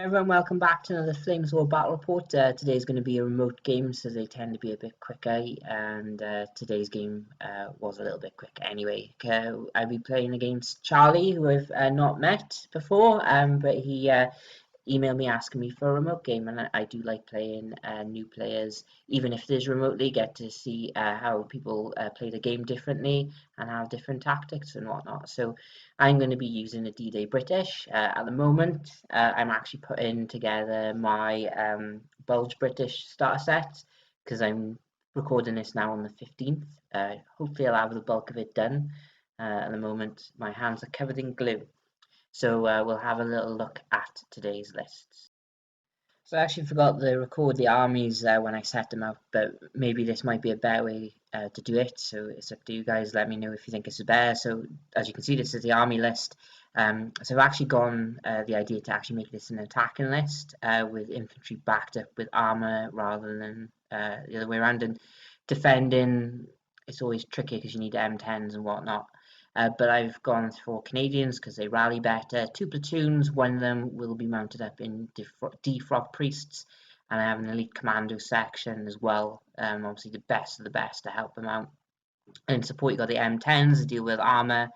Everyone, welcome back to another Flames War Battle Report. Today's going to be a remote game, so they tend to be a bit quicker, and today's game was a little bit quicker anyway. I'll be playing against Charlie, who I've not met before, but he emailed me asking me for a remote game, and I do like playing new players, even if it is remotely. Get to see how people play the game differently and have different tactics and whatnot. So I'm going to be using a D-day British at the moment. I'm actually putting together my Bulge British starter set because I'm recording this now on the 15th. Hopefully I'll have the bulk of it done. At the moment my hands are covered in glue. So we'll have a little look at today's lists. So I actually forgot to record the armies when I set them up, but maybe this might be a better way to do it. So it's up to you guys. Let me know if you think this is better. So as you can see, this is the army list. So I've actually gone the idea to actually make this an attacking list with infantry backed up with armor rather than the other way around. And defending, it's always tricky because you need M10s and whatnot. But I've gone for Canadians because they rally better. 2 platoons, one of them will be mounted up in defrock priests, and I have an elite commando section as well. Obviously the best of the best to help them out. And in support you got the M10s to deal with armor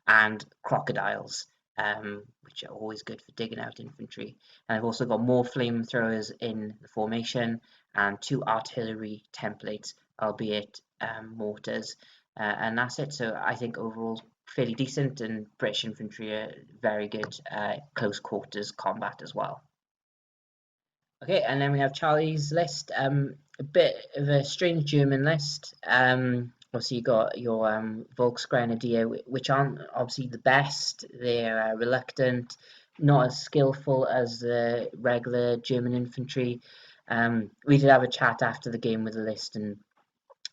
and crocodiles, which are always good for digging out infantry. And I've also got more flamethrowers in the formation and 2 artillery templates, albeit mortars. And that's it. So I think overall fairly decent, and British infantry are very good close quarters combat as well. Okay, and then we have Charlie's list. A bit of a strange German list. Obviously you got your Volksgrenadier, which aren't obviously the best. They're reluctant, not as skillful as the regular German infantry. We did have a chat after the game with the list, and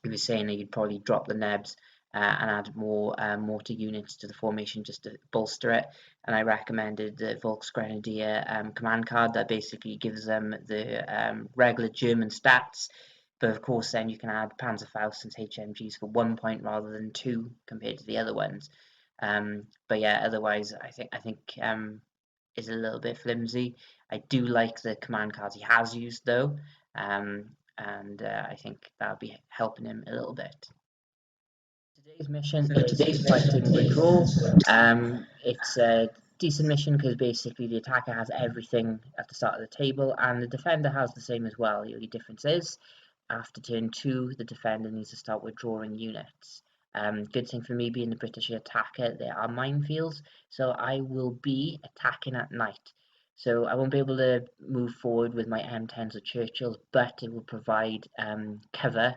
he was saying that you'd probably drop the nebs and add more mortar units to the formation just to bolster it. And I recommended the Volksgrenadier command card that basically gives them the regular German stats, but of course then you can add Panzerfaust and HMGs for 1 point rather than 2 compared to the other ones. But yeah, otherwise I think is a little bit flimsy. I do like the command cards he has used though. And I think that'll be helping him a little bit. Today's mission is fighting Withdrawal. It's a decent mission because basically the attacker has everything at the start of the table, and the defender has the same as well. The only difference is after turn 2, the defender needs to start withdrawing units. Good thing for me being the British attacker, there are minefields, so I will be attacking at night. So I won't be able to move forward with my M10s or Churchills, but it will provide cover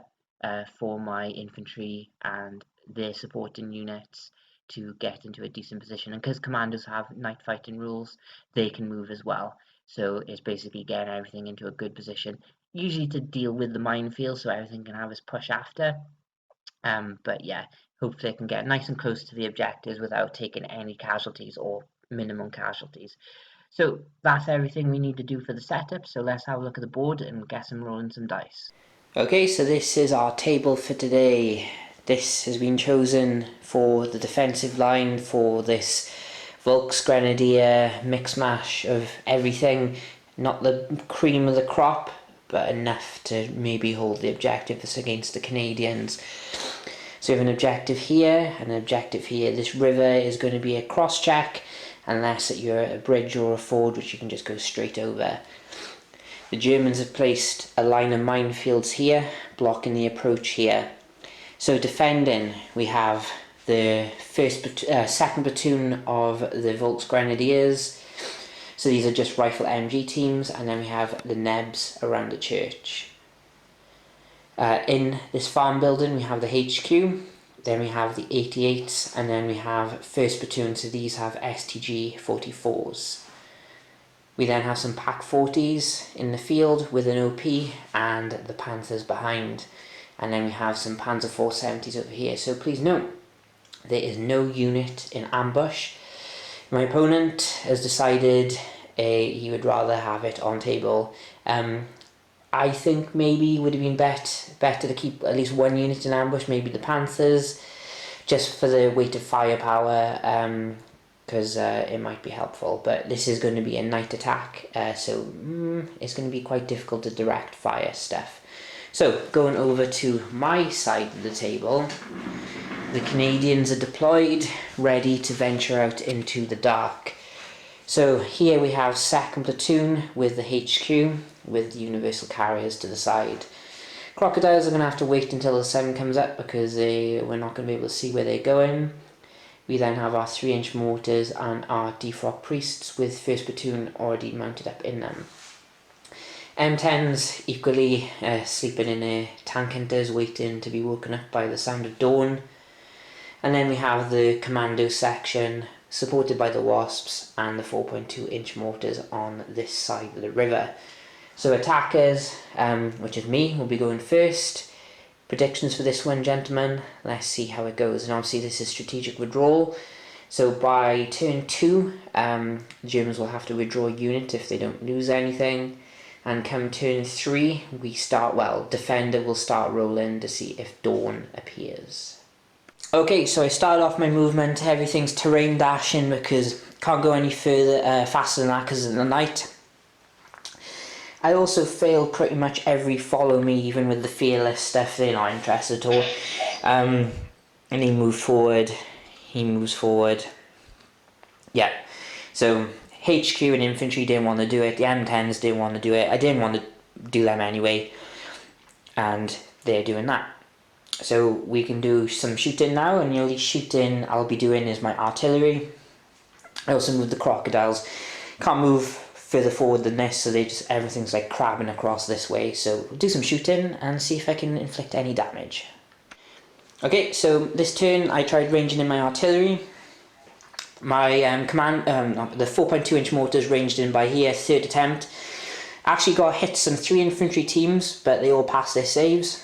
for my infantry and their supporting units to get into a decent position. And because commandos have night fighting rules, they can move as well. So it's basically getting everything into a good position, usually to deal with the minefield so everything can have its push after. But yeah, hopefully I can get nice and close to the objectives without taking any casualties or minimum casualties. So that's everything we need to do for the setup, so let's have a look at the board and get some rolling some dice. Okay, so this is our table for today. This has been chosen for the defensive line for this Volksgrenadier mix mash of everything. Not the cream of the crop, but enough to maybe hold the objectives against the Canadians. So we have an objective here and an objective here. This river is going to be a cross check, unless you're a bridge or a ford, which you can just go straight over. The Germans have placed a line of minefields here, blocking the approach here. So defending, we have the second platoon of the Volksgrenadiers. So these are just rifle MG teams, and then we have the nebs around the church. In this farm building we have the HQ, then we have the 88s, and then we have 1st platoon, so these have STG 44s. We then have some Pack 40s in the field with an OP and the Panthers behind. And then we have some Panzer 470s over here. So please note, there is no unit in ambush. My opponent has decided he would rather have it on table. I think maybe it would have been better to keep at least 1 unit in ambush, maybe the Panthers, just for the weight of firepower, because it might be helpful. But this is going to be a night attack, so it's going to be quite difficult to direct fire stuff. So going over to my side of the table, the Canadians are deployed, ready to venture out into the dark. So here we have 2nd Platoon with the HQ, with the universal carriers to the side. Crocodiles are going to have to wait until the sun comes up because we're not going to be able to see where they're going. We then have our 3-inch mortars and our defrock priests with 1st Platoon already mounted up in them. M10s equally sleeping in their tank hunters, waiting to be woken up by the sound of dawn. And then we have the commando section supported by the Wasps and the 4.2-inch mortars on this side of the river. So attackers, which is me, will be going first. Predictions for this one, gentlemen. Let's see how it goes. And obviously this is strategic withdrawal. So by turn 2, the Germans will have to withdraw a unit if they don't lose anything. And come turn 3, we start, well, defender will start rolling to see if dawn appears. Okay, so I started off my movement. Everything's terrain dashing because can't go any further faster than that because of the night. I also failed pretty much every follow me, even with the fearless stuff. They're not interested at all. And he moved forward. He moves forward. Yeah. So HQ and infantry didn't want to do it. The M10s didn't want to do it. I didn't want to do them anyway. And they're doing that. So we can do some shooting now. And the only shooting I'll be doing is my artillery. I also moved the crocodiles. Can't move further forward than this, so everything's like crabbing across this way. So we'll do some shooting and see if I can inflict any damage. Okay, so this turn I tried ranging in my artillery. My the 4.2-inch mortars ranged in by here, 3rd attempt. Actually got hit some 3 infantry teams, but they all passed their saves.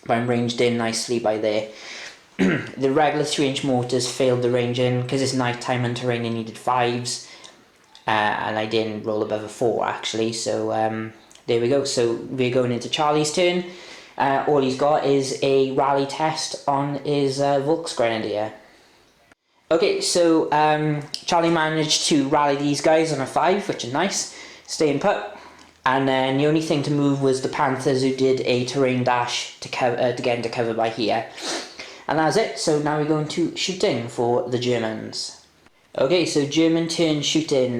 But I'm ranged in nicely by there. The regular 3-inch mortars failed the range in because it's night time and terrain needed 5s. And I didn't roll above a 4 actually, so there we go. So we're going into Charlie's turn. All he's got is a rally test on his Volksgrenadier. Okay, so Charlie managed to rally these guys on a 5, which is nice. Staying put. And then the only thing to move was the Panthers, who did a terrain dash to get into cover by here. And that's it. So now we're going to shooting for the Germans. Okay, so German turn shooting.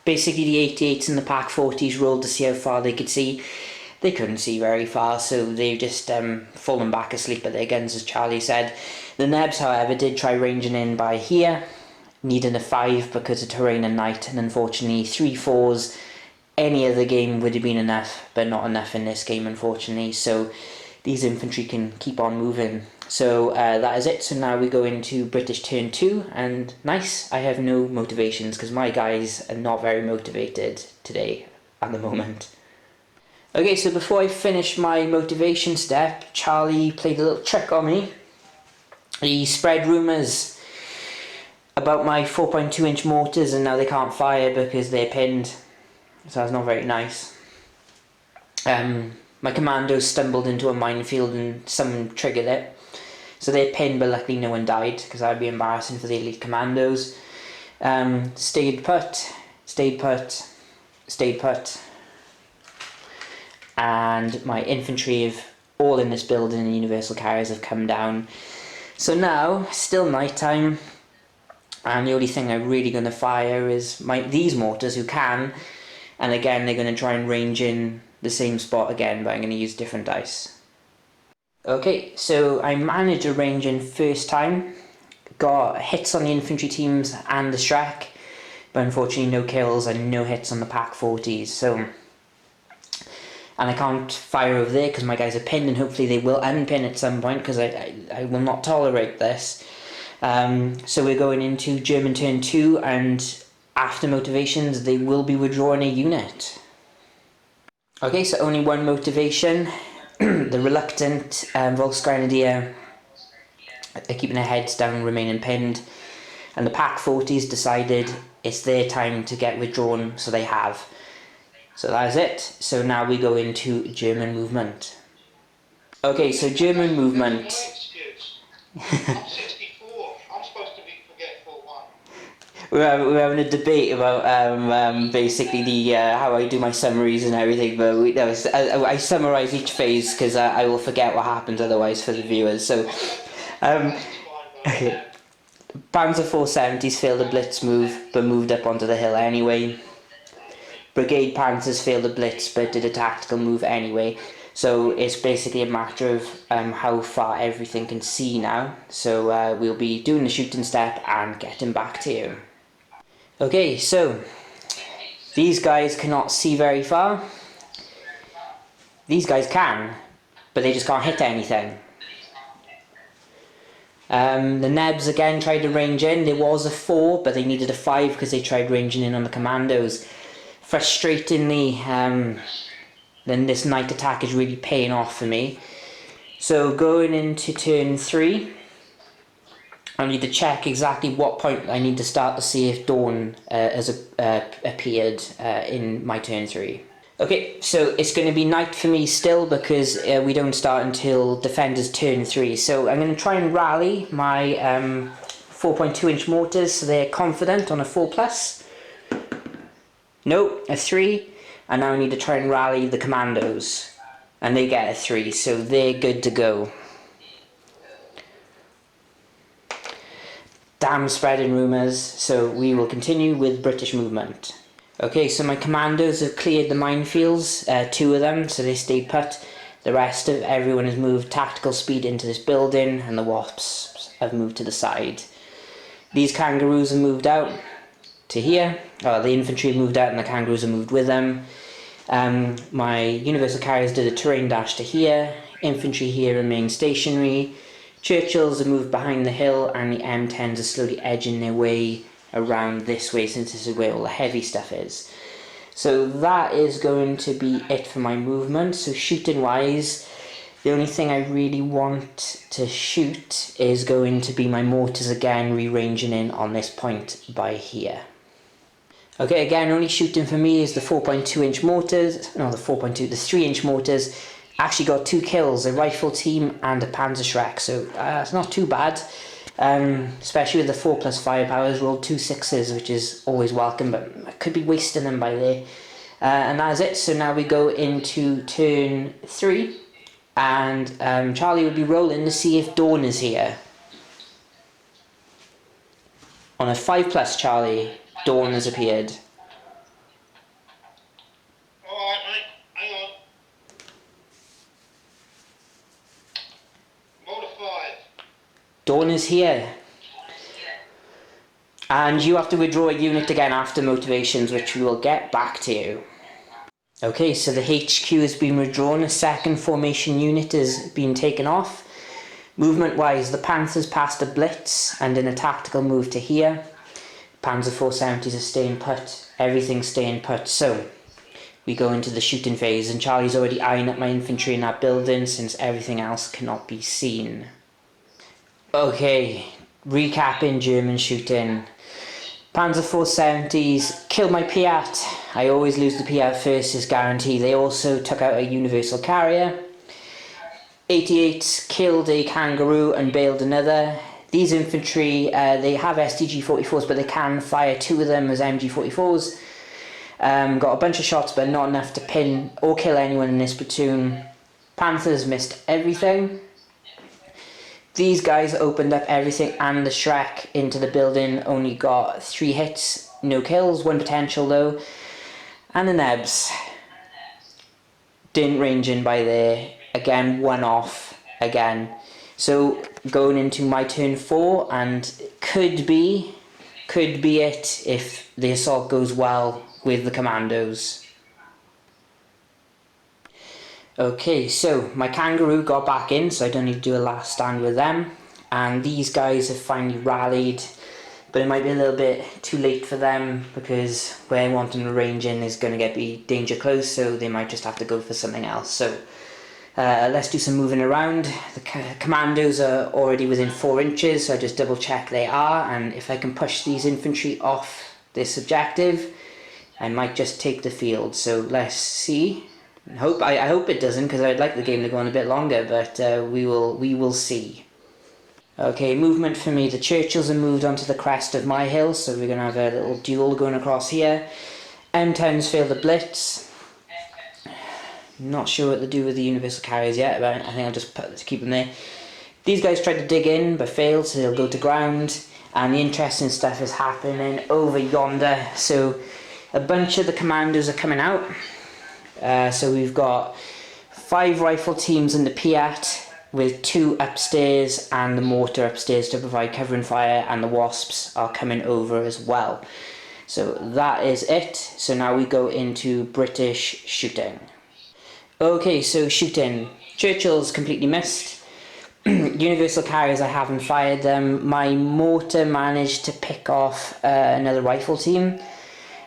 Basically the 88s and the Pak 40s rolled to see how far they could see. They couldn't see very far, so they just fallen back asleep at their guns, as Charlie said. The Nebs, however, did try ranging in by here, needing a 5 because of terrain and night, and unfortunately 3 4s. Any other game would have been enough, but not enough in this game, unfortunately. So these infantry can keep on moving. So that is it. So now we go into British turn 2, and nice, I have no motivations because my guys are not very motivated today at the moment. Okay, so before I finish my motivation step, Charlie played a little trick on me. He spread rumours about my 4.2-inch mortars, and now they can't fire because they're pinned. So that's not very nice. My commandos stumbled into a minefield and someone triggered it. So they're pinned, but luckily no one died because that would be embarrassing for the elite commandos. Stayed put, stayed put, stayed put. And my infantry have all in this building and universal carriers have come down. So now, still night time, and the only thing I'm really going to fire is these mortars who can, and again they're going to try and range in the same spot again, but I'm going to use different dice. Okay, so I managed to range in first time, got hits on the infantry teams and the Shrek, but unfortunately no kills and no hits on the Pak 40s, so... And I can't fire over there because my guys are pinned, and hopefully they will unpin at some point because I will not tolerate this. So we're going into German turn 2, and after motivations they will be withdrawing a unit. Okay, so only one motivation. The reluctant Volksgrenadier are keeping their heads down, remaining pinned. And the Pak 40s decided it's their time to get withdrawn, so they have. So that is it. So now we go into German movement. Okay, so German movement. I'm 64. I'm supposed to be forgetting we're having a debate about basically the how I do my summaries and everything, but I summarise each phase because I will forget what happens otherwise for the viewers. So, um, Panzer 470s failed the blitz move but moved up onto the hill anyway. Brigade Panthers failed the blitz but did a tactical move anyway. So it's basically a matter of how far everything can see now. So we'll be doing the shooting step and getting back to you. Okay, so these guys cannot see very far. These guys can, but they just can't hit anything. The Nebs again tried to range in. There was a 4, but they needed a 5 because they tried ranging in on the commandos. Frustratingly, then this night attack is really paying off for me. So going into turn 3, I need to check exactly what point I need to start to see if dawn has appeared in my turn 3. Okay, so it's going to be night for me still because we don't start until defenders turn 3. So I'm going to try and rally my 4.2 inch mortars so they're confident on a 4+. No, a 3. And now I need to try and rally the commandos. And they get a 3, so they're good to go. Damn spreading rumours, so we will continue with British movement. Okay, so my commandos have cleared the minefields, 2 of them, so they stay put. The rest of everyone has moved tactical speed into this building, and the wasps have moved to the side. These kangaroos have moved out to here. The infantry have moved out and the kangaroos have moved with them. My universal carriers did a terrain dash to here. Infantry here remain stationary. Churchills have moved behind the hill, and the M10s are slowly edging their way around this way since this is where all the heavy stuff is. So that is going to be it for my movement. So shooting wise, the only thing I really want to shoot is going to be my mortars again, re-ranging in on this point by here. Okay, again, only shooting for me is the 4.2 inch mortars, no, the 3 inch mortars. Actually got 2 kills, a rifle team and a Panzerschreck, so it's not too bad. Especially with the 4+ firepowers, rolled 2 6s, which is always welcome, but I could be wasting them by there. And that's it, so now we go into turn 3, and Charlie will be rolling to see if dawn is here. On a 5+, Charlie, dawn has appeared. Alright mate, hang on. Roll a 5. Dawn is here. And you have to withdraw a unit again after motivations, which we will get back to you. Okay, so the HQ has been withdrawn, a second formation unit has been taken off. Movement wise, the Panthers passed a blitz and in a tactical move to here. Panzer 470s are staying put, everything's staying put, so we go into the shooting phase, and Charlie's already eyeing up my infantry in that building since everything else cannot be seen. Okay, recapping German shooting. Panzer 470s kill my Piat. I always lose the Piat first, is guaranteed. They also took out a universal carrier. 88s killed a kangaroo and bailed another. These infantry, they have STG-44s, but they can fire 2 of them as MG-44s. Got a bunch of shots, but not enough to pin or kill anyone in this platoon. Panthers missed everything. These guys opened up everything and the Shrek into the building, only got 3 hits, no kills, 1 potential though. And the Nebs didn't range in by there, again 1 off, again. So going into my turn 4, and could be it if the assault goes well with the commandos. Okay, so my kangaroo got back in, so I don't need to do a last stand with them. And these guys have finally rallied, but it might be a little bit too late for them because where I want them to range in is going to be danger close, so they might just have to go for something else. So let's do some moving around. The commandos are already within 4 inches, so I just double check they are, and if I can push these infantry off this objective, I might just take the field. So let's see. I hope it doesn't, because I'd like the game to go on a bit longer, but we will see. Okay, movement for me. The Churchills have moved onto the crest of my hill, so we're going to have a little duel going across here. M10's failed the blitz. Not sure what to do with the universal carriers yet, but I think I'll just keep them there. These guys tried to dig in, but failed, so they'll go to ground. And the interesting stuff is happening over yonder. So a bunch of the commandos are coming out. So we've got 5 rifle teams in the Piat, with 2 upstairs and the mortar upstairs to provide cover and fire, and the Wasps are coming over as well. So that is it. So now we go into British shooting. Okay, so shooting. Churchill's completely missed. Universal carriers, I haven't fired them. My mortar managed to pick off another rifle team.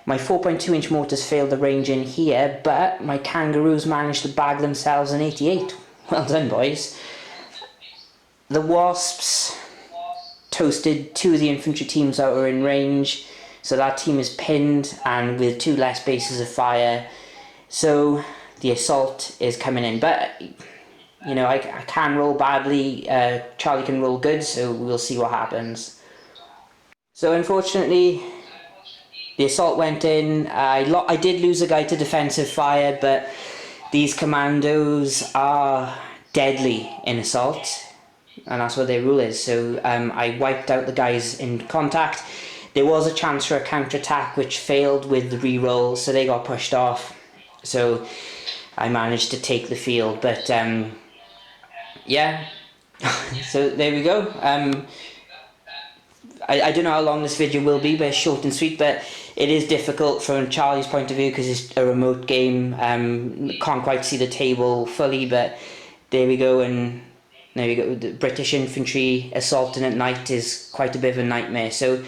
My 4.2 inch mortars failed the range in here, but my kangaroos managed to bag themselves an 88. Well done, boys. The Wasps toasted 2 of the infantry teams that were in range, so that team is pinned and with 2 less bases of fire. So the assault is coming in, but you know, I can roll badly. Charlie can roll good, so we'll see what happens. So unfortunately, the assault went in. I did lose a guy to defensive fire, but these commandos are deadly in assault, and that's what their rule is. So I wiped out the guys in contact. There was a chance for a counter-attack which failed with the re-roll, so they got pushed off. So I managed to take the field, but yeah. So there we go. I don't know how long this video will be, but it's short and sweet. But it is difficult from Charlie's point of view because it's a remote game. Can't quite see the table fully, but there we go. And there we go. The British infantry assaulting at night is quite a bit of a nightmare. So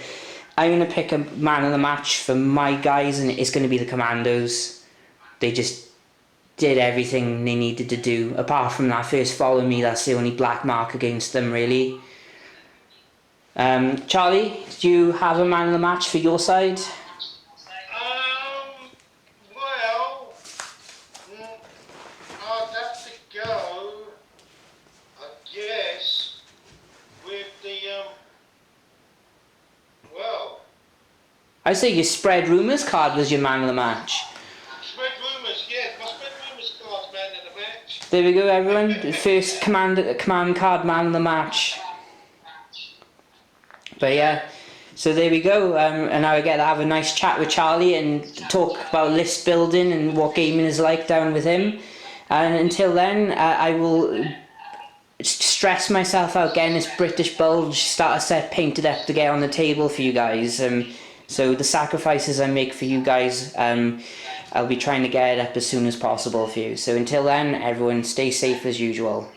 I'm going to pick a man of the match for my guys, and it's going to be the Commandos. They just did everything they needed to do. Apart from that first follow me, that's the only black mark against them, really. Charlie, do you have a man of the match for your side? Well, I'd have to go, I guess, with the, well... I say your spread rumours card was your man of the match. Spread rumours, yes, my spread rumours card's man of the match. There we go, everyone. The first command card man of the match. But yeah, so there we go, and now I get to have a nice chat with Charlie and talk about list building and what gaming is like down with him. And until then, I will stress myself out getting this British Bulge starter set painted up to get on the table for you guys. So the sacrifices I make for you guys, I'll be trying to get it up as soon as possible for you. So until then, everyone stay safe as usual.